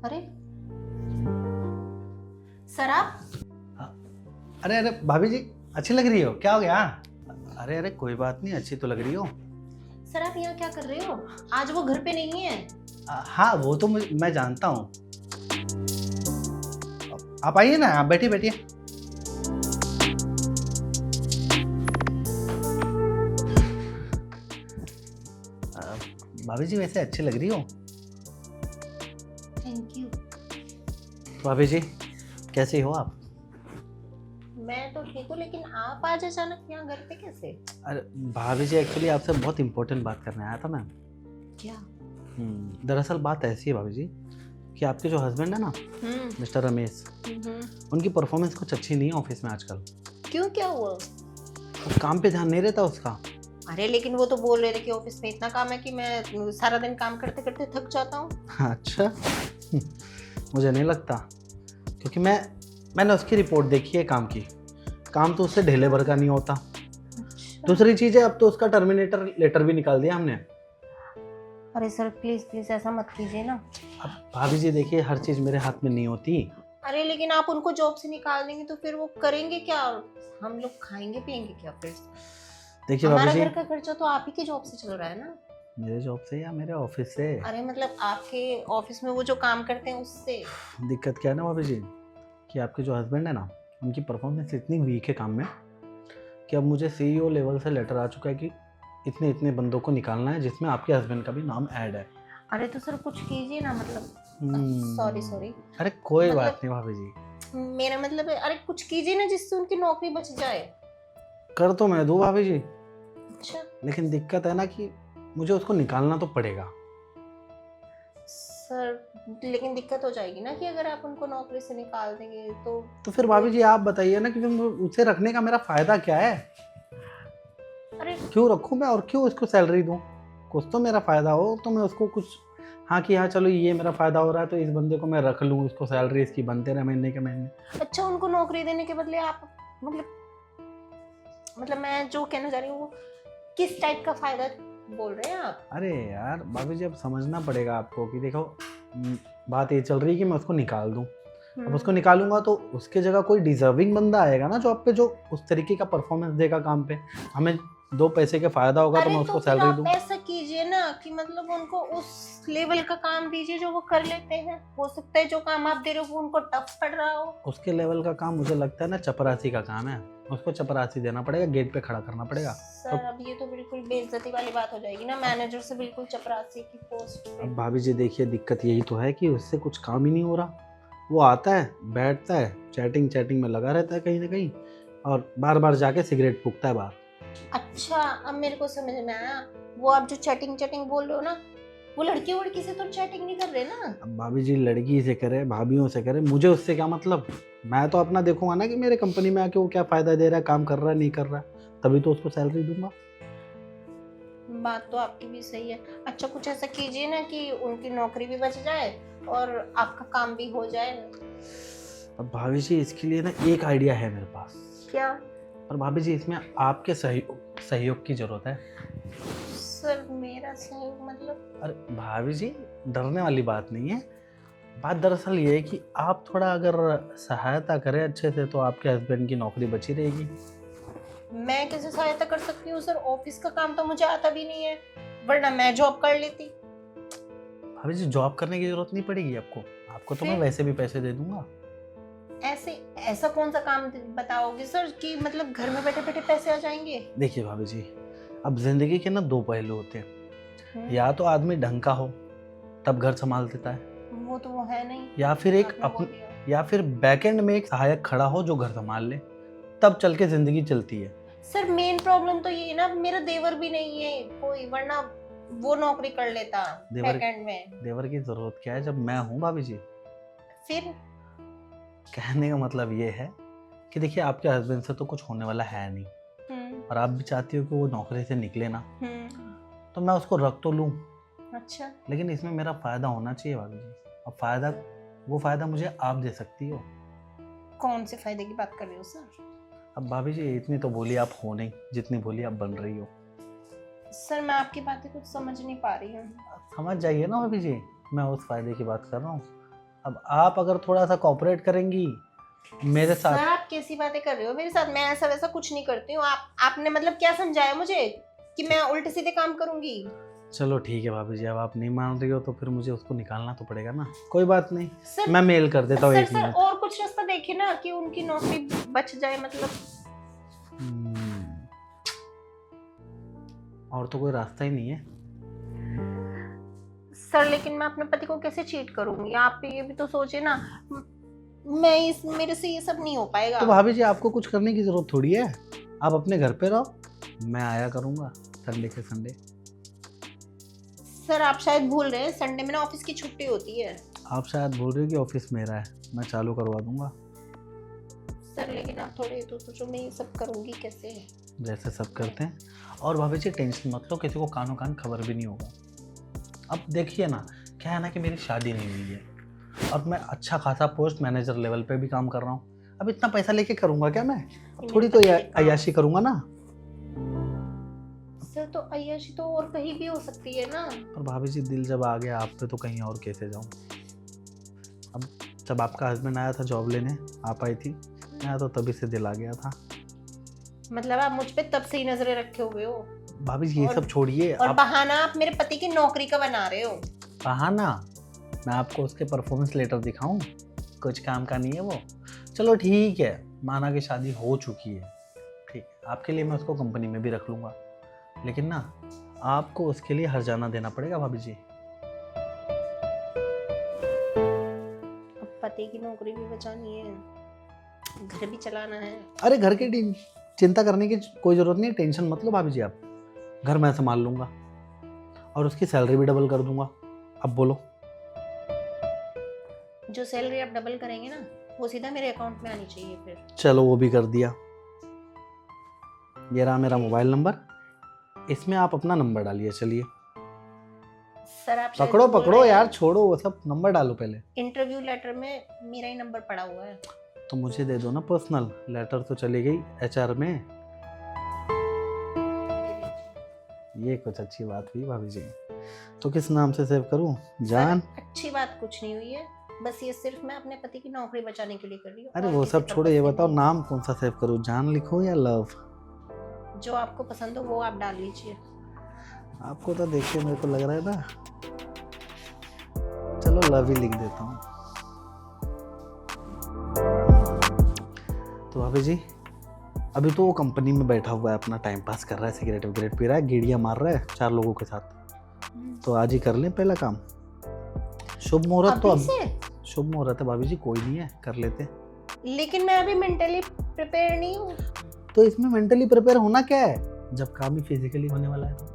अरे सर आप। अरे अरे भाभी जी, अच्छी लग रही हो, क्या हो गया? अरे अरे कोई बात नहीं, अच्छी तो लग रही हो। सर आप यहाँ क्या कर रहे हो? आज वो घर पे नहीं है। हाँ वो तो मैं जानता हूँ। आप आइए ना, आप बैठिए बैठिए। भाभी जी वैसे अच्छी लग रही हो। Thank you. भाभी जी कैसी हो आप? मैं तो ठीक हूँ, लेकिन आप आज अचानक यहाँ घर पे कैसे? अरे भाभी जी एक्चुअली आपसे बहुत इंपॉर्टेंट बात करने आया था मैं। क्या? दरअसल बात ऐसी है भाभी जी कि आपके जो हस्बैंड है ना, मिस्टर रमेश, उनकी परफॉर्मेंस कुछ अच्छी नहीं है ऑफिस में आजकल। क्यों, क्या हुआ? वो काम पे ध्यान नहीं रहता उसका। अरे लेकिन वो तो बोल रहे थे कि ऑफिस में इतना काम है कि मैं सारा दिन काम करते करते थक जाता हूँ। अच्छा मुझे नहीं लगता, क्योंकि मैंने उसकी रिपोर्ट देखी है काम की। काम तो उससे ढेले भर का नहीं होता। दूसरी चीज़ है, अब तो उसका टर्मिनेटर लेटर भी निकाल दिया हमने। अरे सर प्लीज प्लीज ऐसा मत कीजिए ना। अब भाभी जी देखिए, हर चीज़ मेरे हाथ में नहीं होती। अरे लेकिन आप उनको जॉब से निकाल देंगे तो फिर वो करेंगे क्या? हम लोग खाएंगे पिएंगे क्या फिर? देखिए भाभी हमारा जी, घर का खर्चा तो आप ही की जॉब से चल रहा है ना। मेरे जॉब से या मेरे ऑफिस से? अरे मतलब आपके ऑफिस में वो जो काम करते हैं उससे। दिक्कत क्या है ना भाभी जी, कि आपके जो हस्बैंड है ना, उनकी परफॉर्मेंस इतनी वीक है काम में कि अब मुझे सीईओ लेवल से लेटर आ चुका है कि इतने इतने बंदों को निकालना है, जिसमें आपके हस्बैंड का भी नाम ऐड है। अरे तो सर कुछ कीजिए ना, मतलब सॉरी। अरे कोई मतलब- बात नहीं भाभी जी, मेरा मतलब है, अरे कुछ कीजिए ना जिससे उनकी नौकरी बच जाए। कर तो मैं दूँ भाभी जी, अच्छा लेकिन दिक्कत है ना कि मुझे उसको निकालना तो पड़ेगा। सर, लेकिन दिक्कत हो जाएगी ना कि अगर आप उनको नौकरी से निकाल देंगे तो फिर भाभी जी आप बताइए ना कि फिर उसे रखने का मेरा फायदा क्या है? अरे क्यों रखूं मैं और क्यों उसको सैलरी दूं? कुछ तो मेरा फायदा हो तो मैं उसको कुछ, हाँ कि हाँ चलो ये मेरा फायदा हो रहा है तो इस बंदे को मैं रख लूं, इसको सैलरी इसकी बनते रहे महीने के महीने। अच्छा, उनको नौकरी देने के बदले आप मतलब मैं जो कहना चाह रही हूँ वो किस टाइप का फायदा बोल रहे हैं आप? अरे यार भाभी जी अब समझना पड़ेगा आपको कि देखो, बात ये चल रही है कि मैं उसको निकाल दूं। अब उसको निकालूंगा तो उसके जगह कोई डिजर्विंग बंदा आएगा ना जॉब पे, जो उस तरीके का परफॉर्मेंस देगा काम पे, हमें दो पैसे के फायदा होगा तो अरे मैं तो उसको फिर सैलरी आप दूं। ऐसा कीजिए ना कि मतलब उनको उस लेवल का काम दीजिए जो वो कर लेते हैं। हो सकता है जो काम आप दे रहे हो वो उनको टफ पड़ रहा हो। उसके लेवल का काम मुझे लगता है ना चपरासी का काम है, उसको चपरासी देना पड़ेगा, गेट पे खड़ा करना पड़ेगा। सर अब ये तो बिल्कुल बेइज्जती वाली बात हो जाएगी ना, मैनेजर से बिल्कुल चपरासी की पोस्ट पे। अब भाभी जी देखिए, दिक्कत यही तो है कि उससे कुछ काम ही नहीं हो रहा। वो आता है, बैठता है, चैटिंग में लगा रहता है कहीं ना कहीं, और बार बार जाके सिगरेट फूकता है बाहर। अच्छा अब मेरे को समझ में आया, वो आप जो चैटिंग बोल रहे हो ना, वो लड़की वड़की से तो चैटिंग नहीं कर रहे ना। अब भाभी जी लड़की से करे, भाभीियों से करे, मुझे उससे क्या मतलब? मैं तो अपना देखूंगा ना कि मेरे कंपनी में आके वो क्या फायदा दे रहा है, काम कर रहा है नहीं कर रहा है, तभी तो उसको सैलरी दूंगा। बात तो आपकी भी सही है। अच्छा कुछ ऐसा कीजिए ना कि उनकी नौकरी भी बच जाए और आपका काम भी हो जाए। अब भाभी जी इसके लिए ना एक आइडिया है मेरे पास। क्या? और भाभी जी इसमें आपके सहयोग की जरूरत है। सर मेरा सहयोग मतलब? अरे भाभी जी डरने वाली बात नहीं है। बात दरअसल ये है कि आप थोड़ा अगर सहायता करें अच्छे से तो आपके हस्बैंड की नौकरी बची रहेगी। मैं कैसे सहायता कर सकती हूँ सर? ऑफिस का काम तो मुझे आता भी नहीं है, वरना मैं जॉब कर लेती। भाभी जी जॉब करने की जरूरत नहीं पड़ेगी आपको, आपको तो मैं फिर? वैसे भी पैसे दे दूंगा। ऐसे ऐसा कौन सा काम बताओगे सर कि मतलब घर में बैठे बैठे पैसे आ जाएंगे? देखिए भाभी जी, अब जिंदगी के ना दो पहलू होते हैं। या तो आदमी ढंग का हो तब घर संभाल देता है, वो तो वो है नहीं। या फिर एक आपने बोल अपन दिया। या फिर बैकएंड में एक सहायक खड़ा हो जो घर संभाल ले, तब चल के जिंदगी चलती है। सर मेन प्रॉब्लम तो ये है ना, मेरा देवर भी नहीं है कोई, वरना वो नौकरी कर लेता देवर बैकएंड में। देवर की जरूरत क्या है जब मैं हूँ भाभी जी। फिर? कहने का मतलब ये है कि देखिए आपके हस्बैंड से तो कुछ होने वाला है नहीं, और आप भी चाहती हो कि वो नौकरी से निकले ना, तो मैं उसको रख तो लूँ, अच्छा लेकिन इसमें मेरा फायदा होना चाहिए भाभी जी। अब वो फायदा मुझे आप दे सकती हो। कौन से फायदे की बात कर रहे हो सर? अब भाभी जी इतनी तो बोली आप हो नहीं जितनी बोली आप बन रही हो। सर मैं आपकी बातें कुछ समझ नहीं पा रही हूँ। समझ जाइए ना भाभी जी, मैं उस फायदे की बात कर रहा हूँ। अब आप अगर थोड़ा सा कोऑपरेट करेंगी मेरे सर साथ। आप कैसी बातें कर रहे हो मेरे साथ? मैं ऐसा वैसा कुछ नहीं करती हूँ। आपने मतलब क्या समझाया मुझे कि मैं उल्टे सीधे काम करूंगी? चलो ठीक है भाभी जी, अब आप नहीं मान रही हो तो फिर मुझे उसको निकालना तो पड़ेगा ना। कोई बात नहीं, सर मैं मेल कर देता हूँ सर 1 सर मिनट। और कुछ रास्ता देखिए ना कि उनकी नौकरी बच जाए मतलब। और तो कोई रास्ता ही नहीं है। सर लेकिन मैं अपने पति को कैसे चीट करूंगी? आप ये भी तो सोचिए ना। मेरे से ये सब नहीं हो पाएगा। तो भाभी जी आपको कुछ करने की जरूरत थोड़ी है, आप अपने घर पे रहो, मैं आया करूँगा संडे के संडे। सर आप शायद भूल रहे हैं, संडे में ना ऑफिस की छुट्टी होती है। आप शायद बोल रहे हो कि ऑफिस मेरा है, मैं चालू करवा दूंगा। सर लेकिन आप थोड़े तो सोचो, मैं ये सब करूंगी कैसे? जैसे सब करते हैं। और भाभी जी टेंशन मत लो, किसी को कानों कान खबर भी नहीं होगा। अब देखिए ना, क्या है ना कि मेरी शादी नहीं हुई है और मैं अच्छा खासा पोस्ट मैनेजर लेवल पे भी काम कर रहा हूँ। अब इतना पैसा लेके करूँगा क्या मैं? अब थोड़ी तो अय्याशी करूँगा ना। सर तो अय्याशी तो और कहीं भी हो सकती है ना। और भाभी जी दिल जब आ गया आप पे तो कहीं और कैसे जाऊँ। अब जब आपका हस्बैंड आया था जॉब लेने, आप आई थी, मैं तो तभी से दिल आ गया था। मतलब आप मुझ पे तब से ही नजरें रखे हुए हो? भाभी जी ये सब छोड़िए। और आप बहाना आप मेरे पति की नौकरी का बना रहे हो। बहाना? मैं आपको उसके परफॉर्मेंस लेटर दिखाऊं? कुछ काम का नहीं है वो। चलो ठीक है, माना कि शादी हो चुकी है, ठीक है, आपके लिए मैं उसको कंपनी में भी रख लूँगा, लेकिन ना आपको उसके लिए हर्जाना देना पड़ेगा भाभी जी। अब पति की नौकरी भी बचानी है, घर भी चलाना है। अरे घर की चिंता करने की कोई ज़रूरत नहीं, टेंशन मत लो भाभी जी आप। घर मैं संभाल लूँगा और उसकी सैलरी भी डबल कर दूँगा। अब बोलो। जो सैलरी आप डबल करेंगे ना, वो सीधा मेरे अकाउंट में आनी चाहिए फिर। चलो वो भी कर दिया। ये रहा मेरा मोबाइल नंबर, इसमें आप अपना नंबर डालिए। चलिए सर आप शायद पकड़ो बोल पकड़ो रहे हैं, यार, छोड़ो वो सब, नंबर डालो पहले। इंटरव्यू लेटर में मेरा ही नंबर पड़ा हुआ है। तो मुझे दे दो ना पर्सनल, लेटर तो चली गई एचआर में। ये कुछ अच्छी बात हुई भाभी जी। तो किस नाम से सेव करूं? जान? सर, अच्छी बात कुछ नहीं हुई है, बस ये सिर्फ मैं अपने पति की नौकरी बचाने के लिए कर रही हूँ। अरे और वो किसी सब छोड़ो, पर्पस ये से बताओ नहीं। नाम कौन सा सेव करूं, जान लिखूं या लव? जो आपको पसंद हो वो आप डाल लीजिए। आपको तो देख के मेरे को लग रहा है ना, चलो लव ही लिख देता हूँ। तो भाभी जी अभी तो वो कंपनी में बैठा हुआ है, अपना टाइम पास कर रहा है, सिगरेट विगरेट पी रहा है, गेड़ियाँ मार रहा है 4 लोगों के साथ। तो आज ही कर लें पहला काम। शुभ मुहूर्त तो अभी अब से? शुभ मुहूर्त है भाभी जी, कोई नहीं है, कर लेते। लेकिन मैं अभी मेंटली प्रिपेयर नहीं हूँ। तो इसमें मेंटली प्रिपेयर होना क्या है, जब काम ही फिजिकली होने वाला है तो।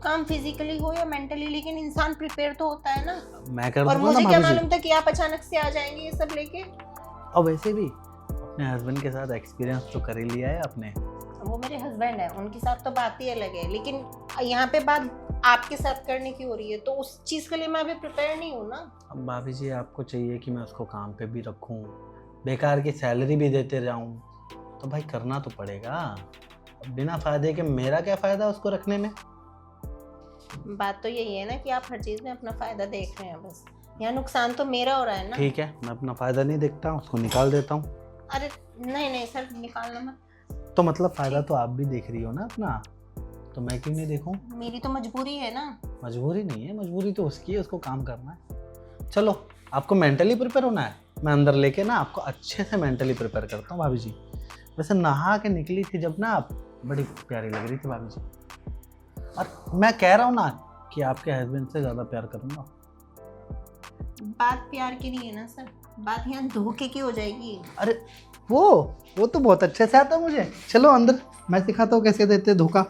काम फिजिकली हो या मेंटली, लेकिन इंसान प्रिपेयर तो होता है ना। मैं कर और दूंगा ना मुझे क्या भाभी जी। मालूम था कि आप अचानक से आ जाएंगे ये सब लेके। और वैसे भी अपने हस्बैंड के साथ एक्सपीरियंस तो कर ही लिया है आपने। वो मेरे हस्बैंड है, उनके साथ तो बात ही अलग है, लेकिन यहाँ पे बात आपके साथ करने की हो रही है, तो उस चीज के लिए मैं अभी प्रिपेयर नहीं हूँ ना। अब भाभी जी आपको चाहिए कि मैं उसको काम पे भी रखूं, बेकार की सैलरी भी देते जाऊं, तो भाई करना तो पड़ेगा। बिना फायदे के मेरा क्या फायदा उसको रखने में? बात तो यही है ना कि आप हर चीज में अपना फायदा देख रहे हैं, बस यहाँ नुकसान तो मेरा हो रहा है ना। ठीक है, मैं अपना फायदा नहीं देखता, उसको निकाल देता हूँ। अरे नहीं नहीं सर, निकालना मत। तो मतलब फायदा तो आप भी देख रही हो ना अपना, तो मैं क्यों नहीं देखूं? मेरी तो मजबूरी है ना। मजबूरी नहीं है, मजबूरी तो उसकी है, उसको काम करना है। चलो आपको मेंटली प्रिपेयर होना है, मैं अंदर लेके ना आपको अच्छे से मेंटली प्रिपेयर करता हूँ भाभी जी। वैसे नहा के निकली थी जब ना आप, बड़ी प्यारी लग रही थी भाभी जी। और मैं कह रहा हूँ ना कि आपके हस्बैंड से ज़्यादा प्यार करूँगा। बात प्यार की नहीं है ना सर, बात यहाँ धोखे की हो जाएगी। अरे वो तो बहुत अच्छे से आता है मुझे। चलो अंदर, मैं सिखाता हूँ कैसे देते धोखा।